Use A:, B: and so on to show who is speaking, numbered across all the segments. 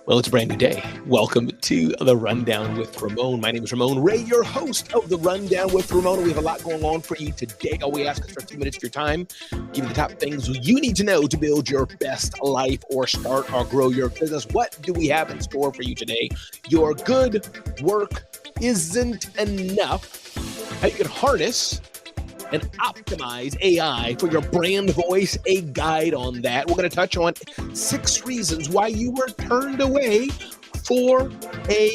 A: Well, it's a brand new day. Welcome to the Rundown with Ramon. My name is Ramon Ray, your host of the Rundown with Ramon. We have a lot going on for you today. All we ask is for a few minutes of your time. Give you the top things you need to know to build your best life or start or grow your business. What do we have in store for you today? Your good work isn't enough. How you can harness and optimize AI for your brand voice, a guide on that. We're going to touch on 6 reasons why you were turned away for a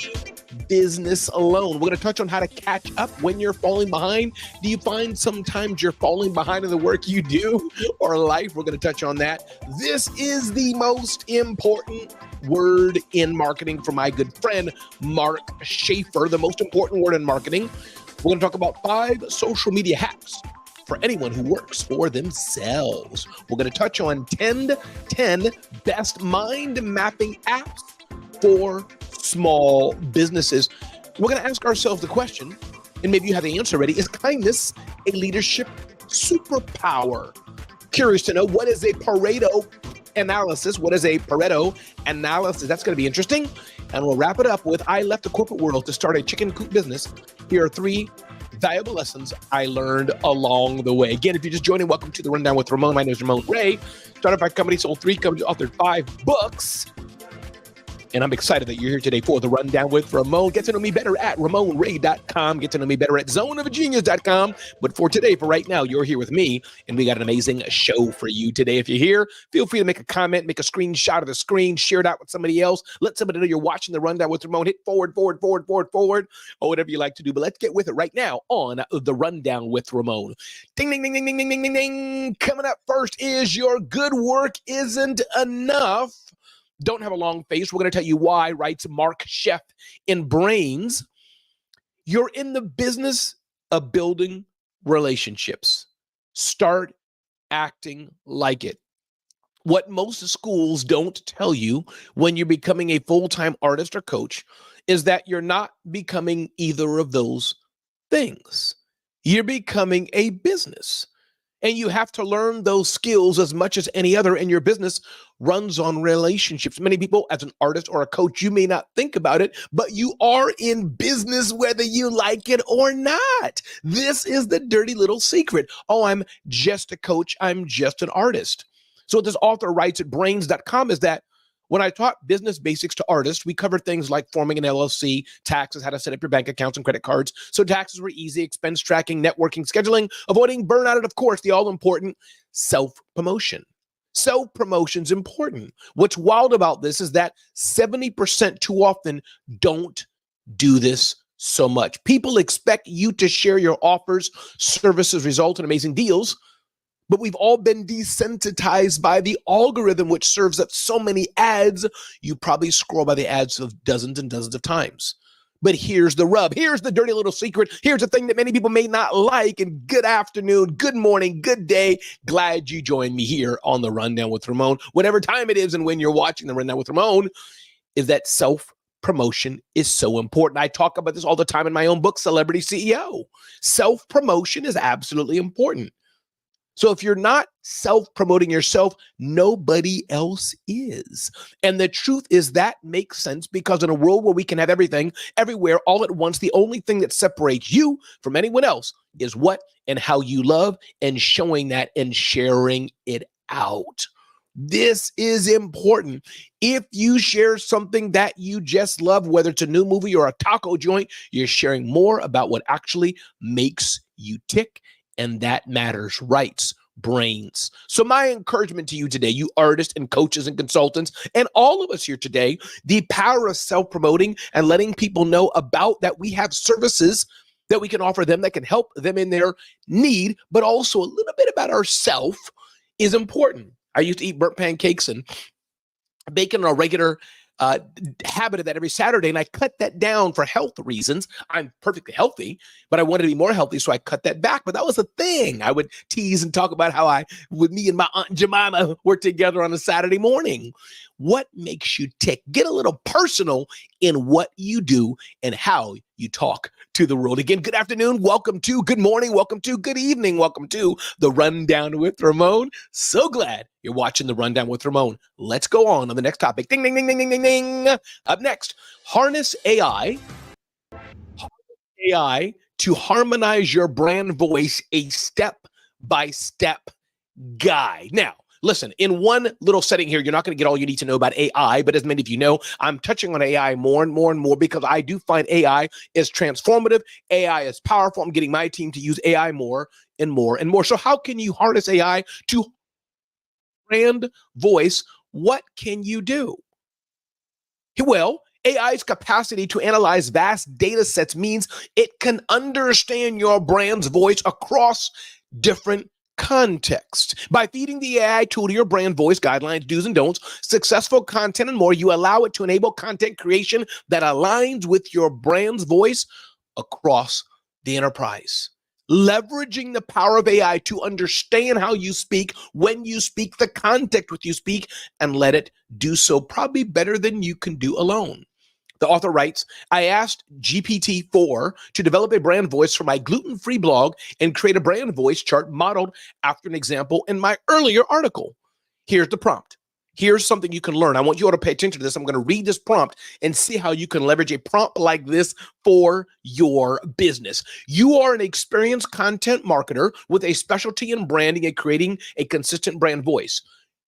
A: business loan. We're going to touch on how to catch up when you're falling behind. Do you find sometimes you're falling behind in the work you do or life? We're going to touch on that. This is the most important word in marketing from my good friend, Mark Schaefer, the most important word in marketing. We're going to talk about 5 social media hacks for anyone who works for themselves. We're going to touch on 10 best mind mapping apps for small businesses. We're going to ask ourselves the question, and maybe you have the answer ready, is kindness a leadership superpower? Curious to know, what is a Pareto analysis? What is a Pareto analysis? That's going to be interesting. And we'll wrap it up with, I left the corporate world to start a chicken coop business. Here are 3 valuable lessons I learned along the way. Again, if you're just joining, welcome to the Rundown with Ramon. My name is Ramon Ray. Started 5 companies, sold 3 companies, authored 5 books. And I'm excited that you're here today for the Rundown with Ramon. Get to know me better at RamonRay.com. Get to know me better at ZoneOfGenius.com. But for today, for right now, you're here with me, and we got an amazing show for you today. If you're here, feel free to make a comment, make a screenshot of the screen, share it out with somebody else. Let somebody know you're watching the Rundown with Ramon. Hit forward, or whatever you like to do. But let's get with it right now on the Rundown with Ramon. Ding, ding, ding, ding, ding, ding, ding, ding, ding. Coming up first is your good work isn't enough. Don't have a long face. We're going to tell you why, writes Mark Sheff in Brains. You're in the business of building relationships. Start acting like it. What most schools don't tell you when you're becoming a full-time artist or coach is that you're not becoming either of those things. You're becoming a business. And you have to learn those skills as much as any other, and your business runs on relationships. Many people, as an artist or a coach, you may not think about it, but you are in business whether you like it or not. This is the dirty little secret. Oh, I'm just a coach. I'm just an artist. So what this author writes at brains.com is that when I taught business basics to artists, we covered things like forming an LLC, taxes, how to set up your bank accounts and credit cards. So taxes were easy, expense tracking, networking, scheduling, avoiding burnout, and of course, the all-important self-promotion. Self-promotion's important. What's wild about this is that 70% too often don't do this so much. People expect you to share your offers, services, result in amazing deals. But we've all been desensitized by the algorithm, which serves up so many ads. You probably scroll by the ads of dozens and dozens of times. But here's the rub. Here's the dirty little secret. Here's the thing that many people may not like. And good afternoon, good morning, good day. Glad you joined me here on the Rundown with Ramon. Whatever time it is and when you're watching the Rundown with Ramon, is that self-promotion is so important. I talk about this all the time in my own book, Celebrity CEO. Self-promotion is absolutely important. So if you're not self-promoting yourself, nobody else is. And the truth is that makes sense, because in a world where we can have everything, everywhere, all at once, the only thing that separates you from anyone else is what and how you love, and showing that and sharing it out. This is important. If you share something that you just love, whether it's a new movie or a taco joint, you're sharing more about what actually makes you tick. And that matters, writes Brains. So my encouragement to you today, you artists and coaches and consultants, and all of us here today, the power of self-promoting and letting people know about that we have services that we can offer them that can help them in their need, but also a little bit about ourselves is important. I used to eat burnt pancakes and bacon on a regular habit of that every Saturday, and I cut that down for health reasons. I'm perfectly healthy, but I wanted to be more healthy, so I cut that back. But that was a thing. I would tease and talk about how me and my Aunt Jemima worked together on a Saturday morning. What makes you tick? Get a little personal in what you do and how you talk to the world. Again, good afternoon, welcome to, good morning, welcome to, good evening, welcome to the Rundown with Ramon. So glad you're watching the Rundown with Ramon. Let's go on the next topic. Ding, ding, ding, ding, ding, ding, ding. Up next, harness AI to harmonize your brand voice, a step-by-step guide. Now, listen, in one little setting here, you're not going to get all you need to know about AI, but as many of you know, I'm touching on AI more and more and more because I do find AI is transformative. AI is powerful. I'm getting my team to use AI more and more and more. So how can you harness AI to brand voice? What can you do? Well, AI's capacity to analyze vast data sets means it can understand your brand's voice across different contexts. By feeding the AI tool to your brand voice guidelines, do's and don'ts, successful content, and more, you allow it to enable content creation that aligns with your brand's voice across the enterprise. Leveraging the power of AI to understand how you speak, when you speak, the context with you speak, and let it do so probably better than you can do alone. The author writes, I asked GPT-4 to develop a brand voice for my gluten-free blog and create a brand voice chart modeled after an example in my earlier article. Here's the prompt. Here's something you can learn. I want you all to pay attention to this. I'm going to read this prompt and see how you can leverage a prompt like this for your business. You are an experienced content marketer with a specialty in branding and creating a consistent brand voice.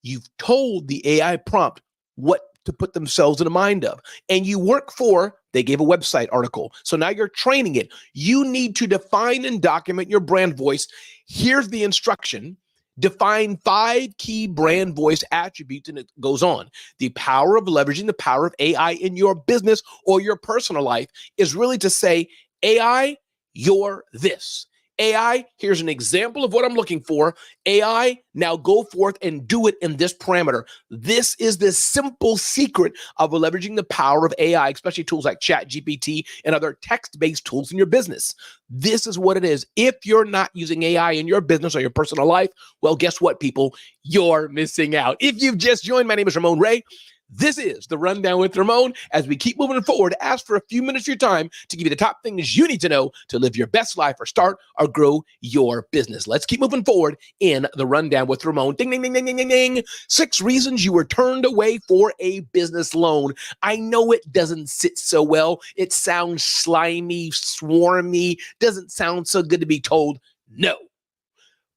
A: You've told the AI prompt what to put themselves in the mind of. And you work for, they gave a website article. So now you're training it. You need to define and document your brand voice. Here's the instruction. Define 5 key brand voice attributes, and it goes on. The power of leveraging the power of AI in your business or your personal life is really to say, AI, you're this. AI, here's an example of what I'm looking for. AI, now go forth and do it in this parameter. This is the simple secret of leveraging the power of AI, especially tools like ChatGPT and other text-based tools in your business. This is what it is. If you're not using AI in your business or your personal life, well, guess what, people? You're missing out. If you've just joined, my name is Ramon Ray. This is the Rundown with Ramon. As we keep moving forward, ask for a few minutes of your time to give you the top things you need to know to live your best life or start or grow your business. Let's keep moving forward in the Rundown with Ramon. Ding, ding, ding, ding, ding, ding, ding. 6 reasons you were turned away for a business loan. I know it doesn't sit so well. It sounds slimy, swarmy, doesn't sound so good to be told no.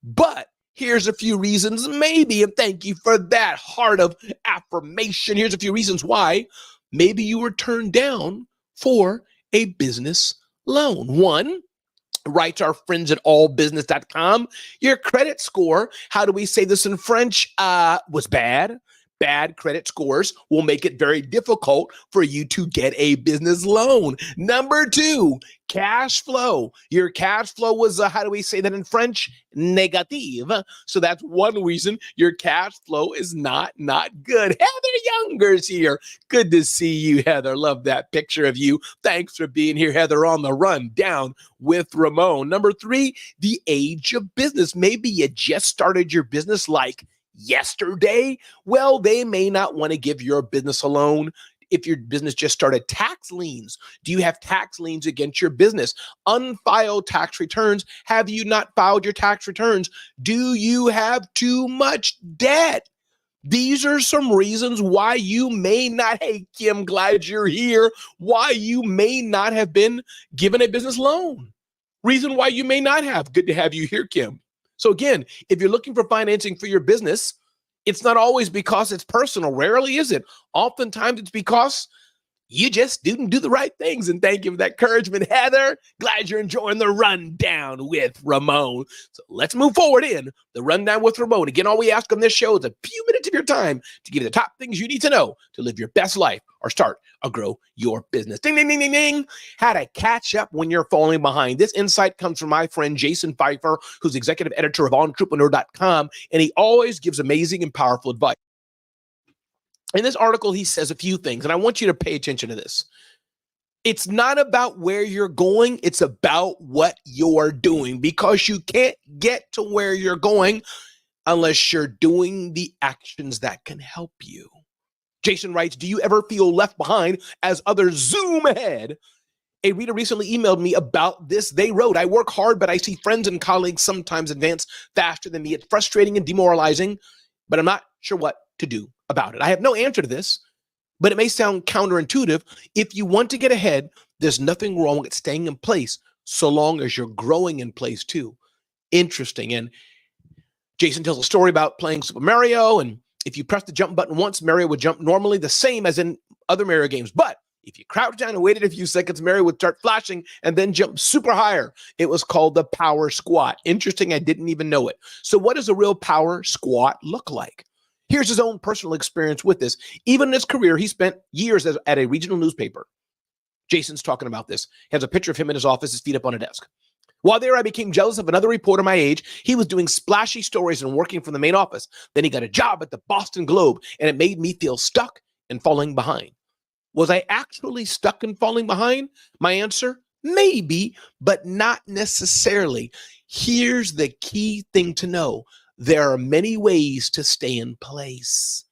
A: But here's a few reasons, maybe, and thank you for that heart of affirmation. Here's a few reasons why maybe you were turned down for a business loan. 1, writes our friends at allbusiness.com, your credit score, how do we say this in French, was bad. Bad credit scores will make it very difficult for you to get a business loan. Number 2, cash flow. Your cash flow was, how do we say that in French? Negative. So that's one reason your cash flow is not good. Heather Younger's here. Good to see you, Heather. Love that picture of you. Thanks for being here, Heather, on the Rundown with Ramon. Number 3, the age of business. Maybe you just started your business like yesterday. Well, they may not want to give your business a loan. If your business just started, tax liens. Do you have tax liens against your business? Unfiled tax returns. Have you not filed your tax returns? Do you have too much debt? These are some reasons why you may not, hey, Kim, glad you're here, why you may not have been given a business loan. Reason why you may not have. Good to have you here, Kim. So again, if you're looking for financing for your business, it's not always because it's personal. Rarely is it. Oftentimes it's because you just didn't do the right things. And thank you for that encouragement, Heather. Glad you're enjoying the Rundown with Ramon. So let's move forward in the Rundown with Ramon. Again, all we ask on this show is a few minutes of your time to give you the top things you need to know to live your best life or start or grow your business. Ding, ding, ding, ding, ding. How to catch up when you're falling behind. This insight comes from my friend Jason Pfeiffer, who's executive editor of Entrepreneur.com, and he always gives amazing and powerful advice. In this article, he says a few things, and I want you to pay attention to this. It's not about where you're going. It's about what you're doing, because you can't get to where you're going unless you're doing the actions that can help you. Jason writes, do you ever feel left behind as others zoom ahead A reader recently emailed me about this. They wrote, I work hard, but I see friends and colleagues sometimes advance faster than me. It's frustrating and demoralizing, but I'm not sure what to do about it. I have no answer to this, but it may sound counterintuitive. If you want to get ahead, there's nothing wrong with staying in place so long as you're growing in place too. Interesting. And Jason tells a story about playing Super Mario, and if you press the jump button once, Mario would jump normally, the same as in other Mario games. But if you crouched down and waited a few seconds, Mario would start flashing and then jump super higher. It was called the power squat. Interesting, I didn't even know it. So what does a real power squat look like? Here's his own personal experience with this. Even in his career, he spent years at a regional newspaper. Jason's talking about this. He has a picture of him in his office, his feet up on a desk. While there, I became jealous of another reporter my age. He was doing splashy stories and working from the main office. Then he got a job at the Boston Globe, and it made me feel stuck and falling behind. Was I actually stuck and falling behind? My answer, maybe, but not necessarily. Here's the key thing to know. There are many ways to stay in place.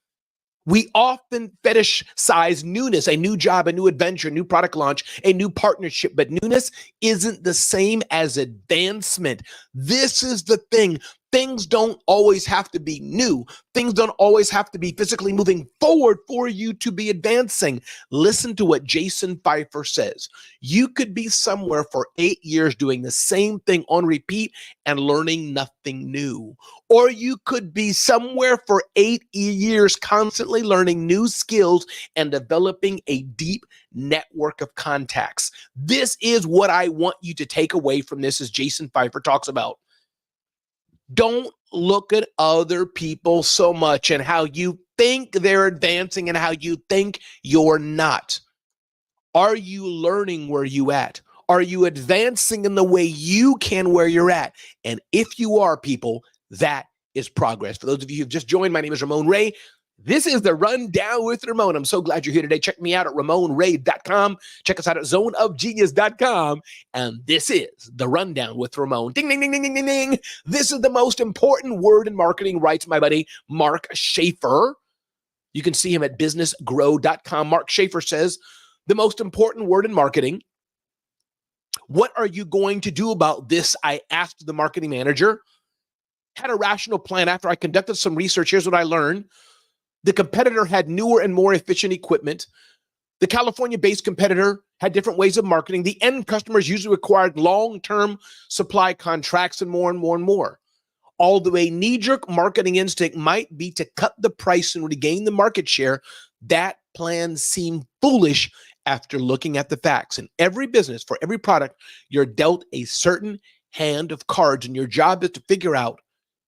A: We often fetishize newness, a new job, a new adventure, a new product launch, a new partnership, but newness isn't the same as advancement. This is the thing. Things don't always have to be new. Things don't always have to be physically moving forward for you to be advancing. Listen to what Jason Pfeiffer says. You could be somewhere for 8 years doing the same thing on repeat and learning nothing new. Or you could be somewhere for 8 years constantly learning new skills and developing a deep network of contacts. This is what I want you to take away from this, as Jason Pfeiffer talks about. Don't look at other people so much and how you think they're advancing and how you think you're not. Are you learning where you at? Are you advancing in the way you can where you're at? And if you are, people, that is progress. For those of you who've just joined, my name is Ramon Ray. This is the Rundown with Ramon. I'm so glad you're here today. Check me out at RamonRay.com. Check us out at ZoneOfGenius.com. And this is the Rundown with Ramon. Ding, ding, ding, ding, ding, ding, ding. This is the most important word in marketing, writes my buddy Mark Schaefer. You can see him at businessgrow.com. Mark Schaefer says, the most important word in marketing. What are you going to do about this? I asked the marketing manager. Had a rational plan after I conducted some research. Here's what I learned. The competitor had newer and more efficient equipment. The California-based competitor had different ways of marketing. The end customers usually required long-term supply contracts and more and more and more. Although a knee-jerk marketing instinct might be to cut the price and regain the market share, that plan seemed foolish after looking at the facts. In every business, for every product, you're dealt a certain hand of cards, and your job is to figure out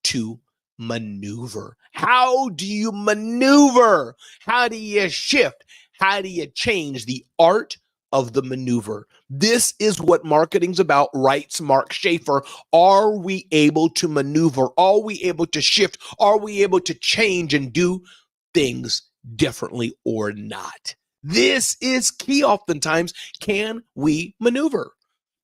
A: to maneuver. How do you maneuver? How do you shift? How do you change? The art of the maneuver. This is what marketing's about, writes Mark Schaefer. Are we able to maneuver? Are we able to shift? Are we able to change and do things differently or not? This is key oftentimes. Can we maneuver?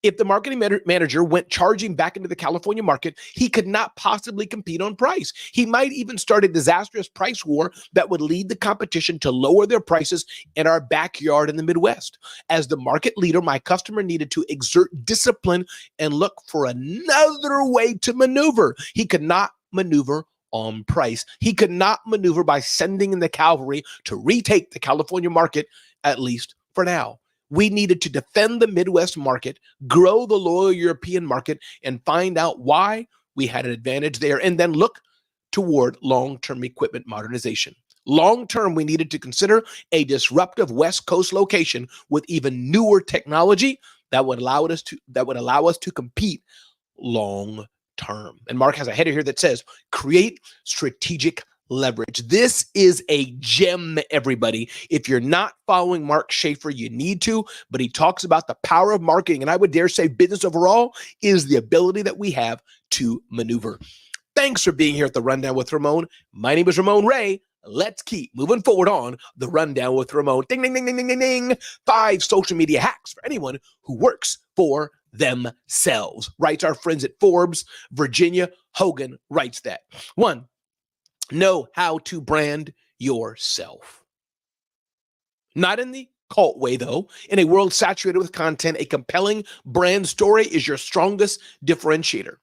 A: If the marketing manager went charging back into the California market, he could not possibly compete on price. He might even start a disastrous price war that would lead the competition to lower their prices in our backyard in the Midwest. As the market leader, my customer needed to exert discipline and look for another way to maneuver. He could not maneuver on price. He could not maneuver by sending in the cavalry to retake the California market, at least for now. We needed to defend the Midwest market, grow the loyal European market, and find out why we had an advantage there, and then look toward long-term equipment modernization. Long-term, we needed to consider a disruptive West Coast location with even newer technology that would allow us to compete long-term. And Mark has a header here that says, create strategic leverage. This is a gem, everybody. If you're not following Mark Schaefer, you need to, but he talks about the power of marketing, and I would dare say business overall is the ability that we have to maneuver. Thanks for being here at the Rundown with Ramon. My name is Ramon Ray. Let's keep moving forward on the Rundown with Ramon. Ding, ding, ding, ding, ding, ding, ding. 5 social media hacks for anyone who works for themselves. Writes our friends at Forbes. Virginia Hogan writes that. 1, know how to brand yourself. Not in the difficult way, though, in a world saturated with content, a compelling brand story is your strongest differentiator.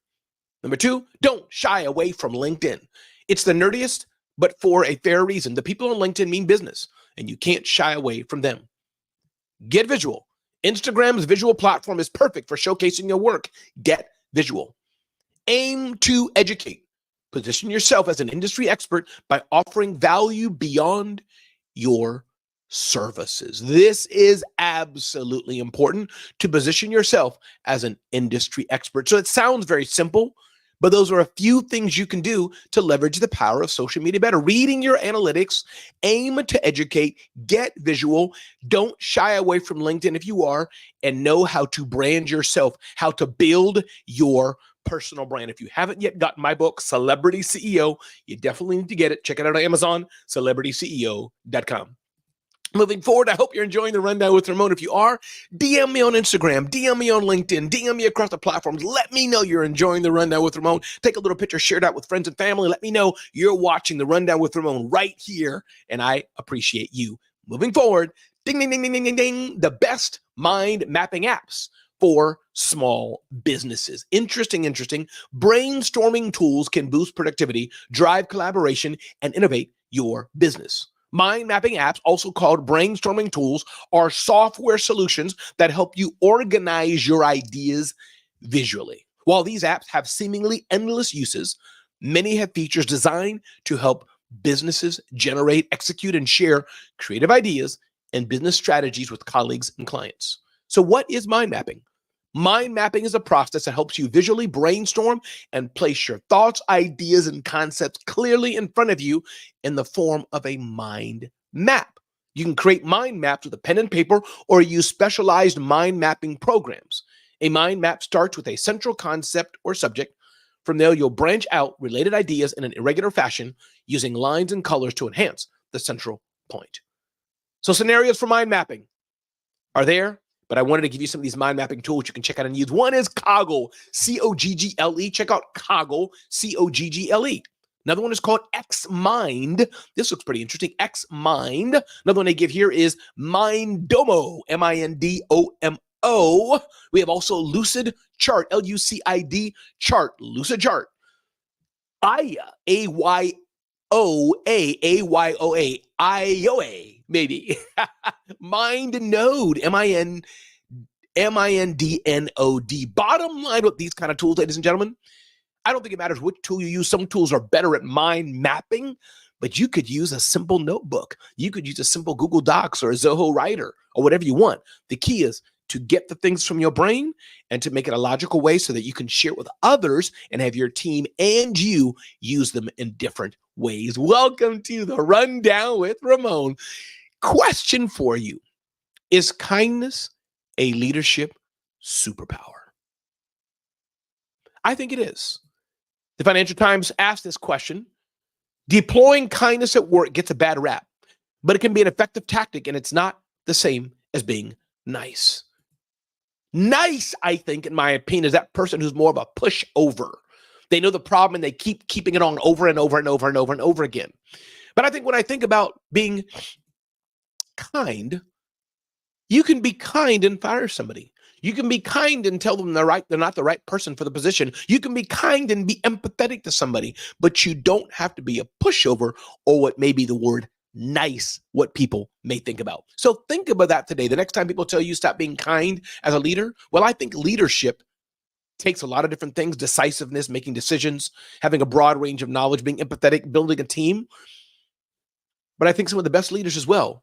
A: Number 2, don't shy away from LinkedIn. It's the nerdiest, but for a fair reason. The people on LinkedIn mean business, and you can't shy away from them. Get visual. Instagram's visual platform is perfect for showcasing your work. Get visual. Aim to educate. Position yourself as an industry expert by offering value beyond your services. This is absolutely important, to position yourself as an industry expert. So it sounds very simple, but those are a few things you can do to leverage the power of social media better. Reading your analytics, aim to educate, get visual, don't shy away from LinkedIn if you are, and know how to brand yourself, how to build your personal brand. If you haven't yet gotten my book, Celebrity CEO, you definitely need to get it. Check it out on Amazon, celebrityceo.com. Moving forward, I hope you're enjoying the Rundown with Ramon. If you are, DM me on Instagram, DM me on LinkedIn, DM me across the platforms. Let me know you're enjoying the Rundown with Ramon. Take a little picture, share it out with friends and family. Let me know you're watching the Rundown with Ramon right here, and I appreciate you. Moving forward, ding, ding, ding, ding, ding, ding, ding, the best mind mapping apps for small businesses. Interesting. Brainstorming tools can boost productivity, drive collaboration, and innovate your business. Mind mapping apps, also called brainstorming tools, are software solutions that help you organize your ideas visually. While these apps have seemingly endless uses, many have features designed to help businesses generate, execute, and share creative ideas and business strategies with colleagues and clients. So what is mind mapping? Mind mapping is a process that helps you visually brainstorm and place your thoughts, ideas, and concepts clearly in front of you in the form of a mind map. You can create mind maps with a pen and paper or use specialized mind mapping programs. A mind map starts with a central concept or subject. From there, you'll branch out related ideas in an irregular fashion using lines and colors to enhance the central point. So scenarios for mind mapping are there, but I wanted to give you some of these mind mapping tools you can check out and use. One is Coggle, C-O-G-G-L-E. Check out Coggle, C-O-G-G-L-E. Another one is called X-Mind. This looks pretty interesting. X-Mind. Another one they give here is Mindomo, M-I-N-D-O-M-O. We have also Lucid Chart, L-U-C-I-D Chart, Lucid Chart. Aya, A-Y-O-A, A-Y-O-A, I-O-A, maybe. Mind Node, M-I-N-D-N-O-D. Bottom line with these kind of tools, ladies and gentlemen, I don't think it matters which tool you use. Some tools are better at mind mapping, but you could use a simple notebook. You could use a simple Google Docs or a Zoho Writer or whatever you want. The key is to get the things from your brain and to make it a logical way so that you can share it with others and have your team and you use them in different ways. Welcome to the Rundown with Ramon. Question for you. Is kindness a leadership superpower? I think it is. The Financial Times asked this question. Deploying kindness at work gets a bad rap, but it can be an effective tactic, and it's not the same as being nice. Nice, I think, in my opinion, is that person who's more of a pushover. They know the problem and they keep keeping it on over and over and over and over and over again. But I think when I think about being kind, you can be kind and fire somebody. You can be kind and tell them they're not the right person for the position. You can be kind and be empathetic to somebody, but you don't have to be a pushover or what may be the word nice, what people may think about. So think about that today. The next time people tell you stop being kind as a leader, well, I think leadership takes a lot of different things: decisiveness, making decisions, having a broad range of knowledge, being empathetic, building a team. But I think some of the best leaders as well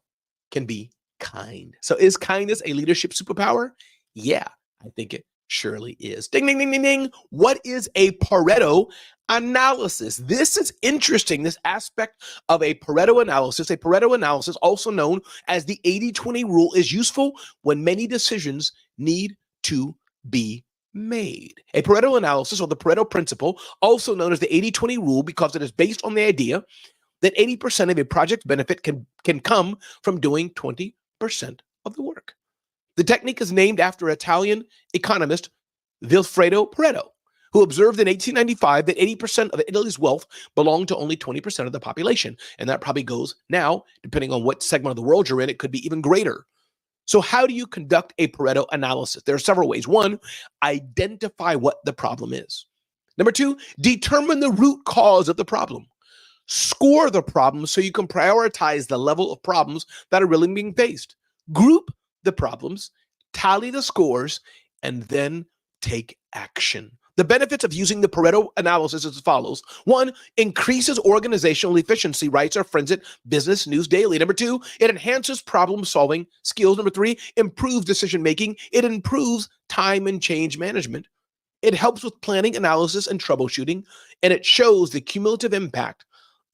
A: can be kind. So is kindness a leadership superpower? Yeah, I think it surely is. Ding, ding, ding, ding, ding. What is a Pareto analysis? This is interesting, this aspect of a Pareto analysis. A Pareto analysis, also known as the 80-20 rule, is useful when many decisions need to be made. A Pareto analysis, or the Pareto principle, also known as the 80-20 rule, because it is based on the idea that 80% of a project's benefit can come from doing 20% of the work. The technique is named after Italian economist Vilfredo Pareto, who observed in 1895 that 80% of Italy's wealth belonged to only 20% of the population. And that probably goes now, depending on what segment of the world you're in, it could be even greater. So how do you conduct a Pareto analysis? There are several ways. One, identify what the problem is. Number two, determine the root cause of the problem. Score the problem so you can prioritize the level of problems that are really being faced. Group the problems, tally the scores, and then take action. The benefits of using the Pareto analysis is as follows. One, increases organizational efficiency, writes our friends at Business News Daily. Number two, it enhances problem-solving skills. Number three, improves decision-making. It improves time and change management. It helps with planning, analysis, and troubleshooting, and it shows the cumulative impact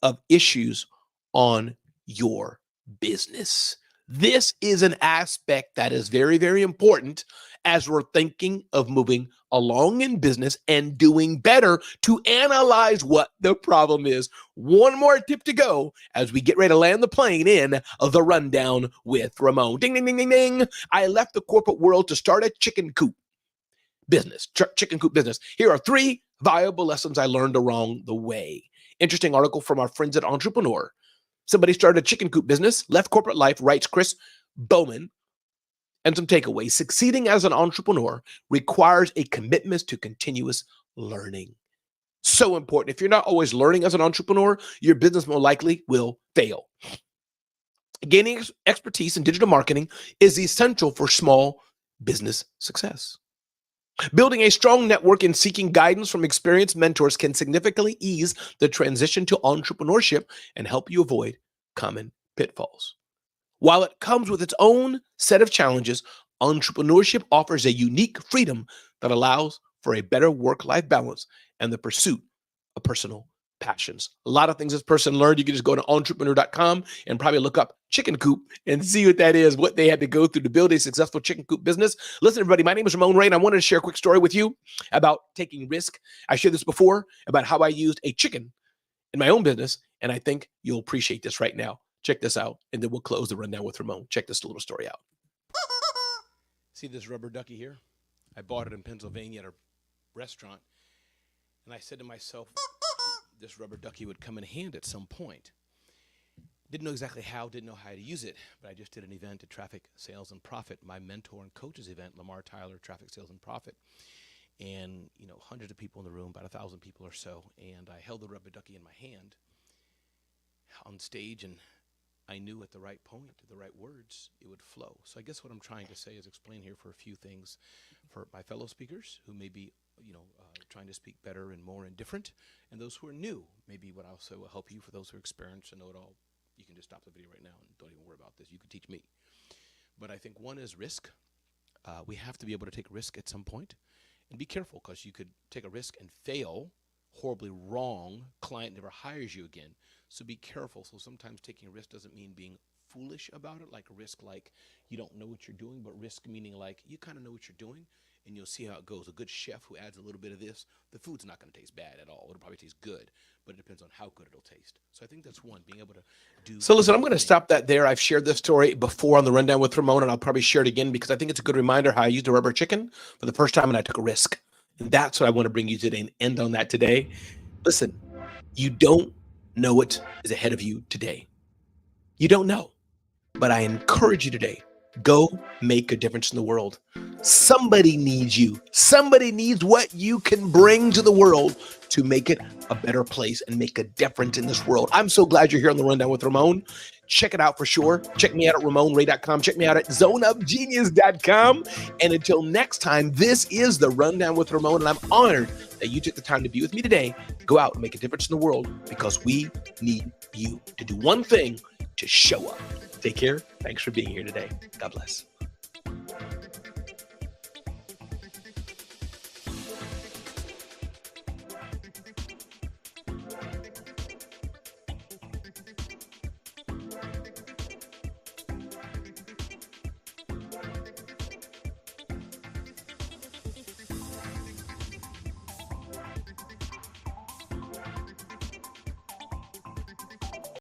A: of issues on your business. This is an aspect that is very, very important as we're thinking of moving along in business and doing better to analyze what the problem is. One more tip to go as we get ready to land the plane in the Rundown with Ramon. Ding, ding, ding, ding, ding. I left the corporate world to start a chicken coop business. Here are 3 valuable lessons I learned along the way. Interesting article from our friends at Entrepreneur. Somebody started a chicken coop business, left corporate life, writes Chris Bowman. And some takeaways. Succeeding as an entrepreneur requires a commitment to continuous learning. So important. If you're not always learning as an entrepreneur, your business more likely will fail. Gaining expertise in digital marketing is essential for small business success. Building a strong network and seeking guidance from experienced mentors can significantly ease the transition to entrepreneurship and help you avoid common pitfalls. While it comes with its own set of challenges, entrepreneurship offers a unique freedom that allows for a better work-life balance and the pursuit of personal passions. A lot of things this person learned. You can just go to entrepreneur.com and probably look up chicken coop and see what that is, what they had to go through to build a successful chicken coop business. Listen, everybody, my name is Ramon Ray, and I wanted to share a quick story with you about taking risk. I shared this before about how I used a chicken in my own business, and I think you'll appreciate this right now. Check this out, and then we'll close the Rundown with Ramon. Check this little story out. See this rubber ducky here? I bought it in Pennsylvania at a restaurant, and I said to myself, this rubber ducky would come in hand at some point. Didn't know exactly how, didn't know how to use it, but I just did an event at Traffic Sales and Profit, my mentor and coach's event, Lamar Tyler, Traffic Sales and Profit. And, hundreds of people in the room, about 1,000 people or so, and I held the rubber ducky in my hand on stage, and I knew at the right point, at the right words, it would flow. So I guess what I'm trying to say is explain here for a few things for my fellow speakers who may be, trying to speak better and more and different, and those who are new. Maybe what also will help you for those who are experienced and know it all. You can just stop the video right now and don't even worry about this. You can teach me. But I think one is risk. We have to be able to take risk at some point and be careful, because you could take a risk and fail horribly wrong. Client never hires you again. So be careful. So sometimes taking a risk doesn't mean being foolish about it, like risk like you don't know what you're doing, but risk meaning like you kind of know what you're doing, and you'll see how it goes. A good chef who adds a little bit of this, the food's not going to taste bad at all. It'll probably taste good, but it depends on how good it'll taste. So I think that's one, being able to do. So listen, I'm going to stop that there. I've shared this story before on the Rundown with Ramon, and I'll probably share it again because I think it's a good reminder how I used a rubber chicken for the first time and I took a risk. And that's what I want to bring you today and end on that today. Listen, you don't know what is ahead of you today. You don't know, but I encourage you today, go make a difference in the world. Somebody needs you. Somebody needs what you can bring to the world to make it a better place and make a difference in this world. I'm so glad you're here on the Rundown with Ramon. Check it out for sure. Check me out at RamonRay.com. Check me out at ZoneOfGenius.com. And until next time, this is the Rundown with Ramon, and I'm honored that you took the time to be with me today. Go out and make a difference in the world, because we need you to do one thing: to show up. Take care. Thanks for being here today. God bless.